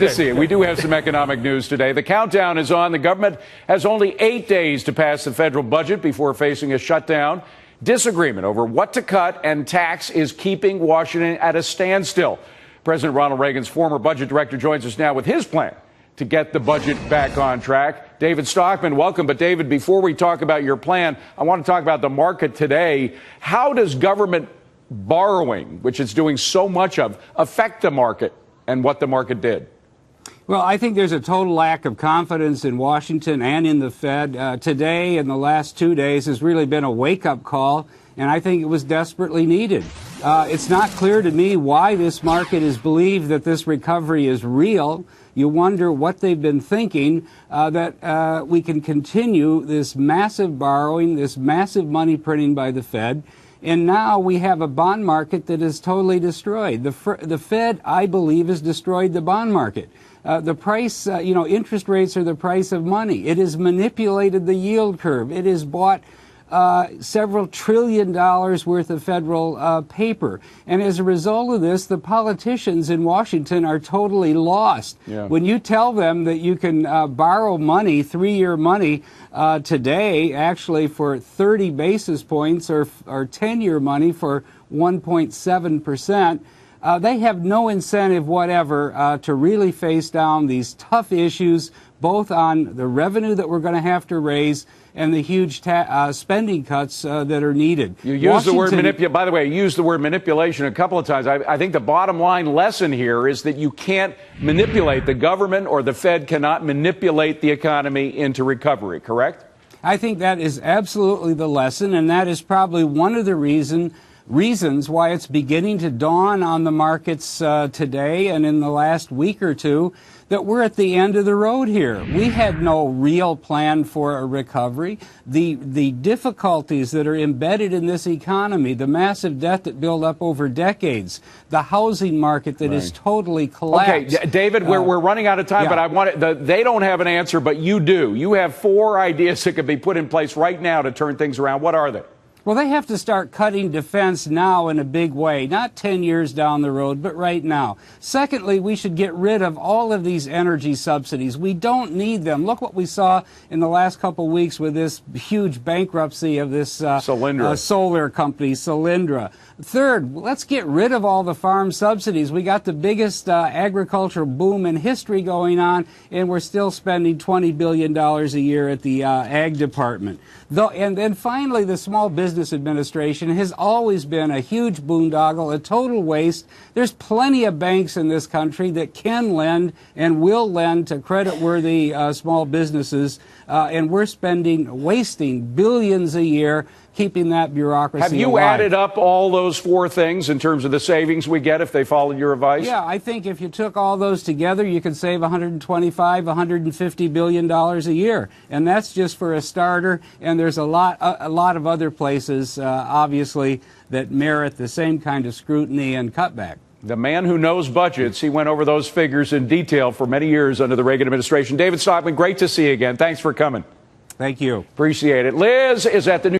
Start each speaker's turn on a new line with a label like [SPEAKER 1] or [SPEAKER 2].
[SPEAKER 1] to see it. We do have some economic news today. The countdown is on. The government has only 8 days to pass the federal budget before facing a shutdown. Disagreement over what to cut and tax is keeping Washington at a standstill. President Ronald Reagan's former budget director joins us now with his plan to get the budget back on track. David Stockman, welcome. But David, before we talk about your plan, I want to talk about the market today. How does government borrowing, which it's doing so much of, affect the market and what the market did?
[SPEAKER 2] Well, I think there's a total lack of confidence in Washington and in the Fed. Today and the last 2 days has really been a wake-up call, and I think it was desperately needed. It's not clear to me why this market has believed that this recovery is real. You wonder what they've been thinking, that we can continue this massive borrowing, this massive money printing by the Fed. And now we have a bond market that is totally destroyed. The Fed, I believe, has destroyed the bond market. The price, interest rates are the price of money. It has manipulated the yield curve. It has bought several $1 trillion worth of federal paper. And as a result of this, the politicians in Washington are totally lost. Yeah. When you tell them that you can borrow money, 3-year money, today, actually for 30 basis points or 10-year money for 1.7%, they have no incentive whatever to really face down these tough issues, both on the revenue that we're going to have to raise and the huge spending cuts that are needed.
[SPEAKER 1] You use the word manipulation. By the way, you used the word manipulation a couple of times. I think the bottom line lesson here is that you can't manipulate. The government or the Fed cannot manipulate the economy into recovery, correct?
[SPEAKER 2] I think that is absolutely the lesson, and that is probably one of the reasons why it's beginning to dawn on the markets today and in the last week or two that we're at the end of the road here. We had no real plan for a recovery. The difficulties that are embedded in this economy, the massive debt that built up over decades, the housing market that is totally collapsed.
[SPEAKER 1] Okay, David, we're running out of time, but I want they don't have an answer, but you do. You have 4 ideas that could be put in place right now to turn things around. What are they?
[SPEAKER 2] Well, they have to start cutting defense now in a big way, not 10 years down the road, but right now. Secondly, we should get rid of all of these energy subsidies. We don't need them. Look what we saw in the last couple of weeks with this huge bankruptcy of this solar company, Solyndra. Third, let's get rid of all the farm subsidies. We got the biggest agricultural boom in history going on, and we're still spending $20 billion a year at the ag department. And then finally, the Small Business Administration has always been a huge boondoggle, a total waste. There's plenty of banks in this country that can lend and will lend to credit-worthy small businesses, and we're wasting billions a year keeping that bureaucracy
[SPEAKER 1] Have you
[SPEAKER 2] alive.
[SPEAKER 1] added up all those 4 things in terms of the savings we get if they followed your advice?
[SPEAKER 2] Yeah, I think if you took all those together, you could save $125, $150 billion a year. And that's just for a starter. And there's a lot of other places, obviously, that merit the same kind of scrutiny and cutback.
[SPEAKER 1] The man who knows budgets, he went over those figures in detail for many years under the Reagan administration. David Stockman, great to see you again. Thanks for coming.
[SPEAKER 2] Thank you.
[SPEAKER 1] Appreciate it. Liz is at the New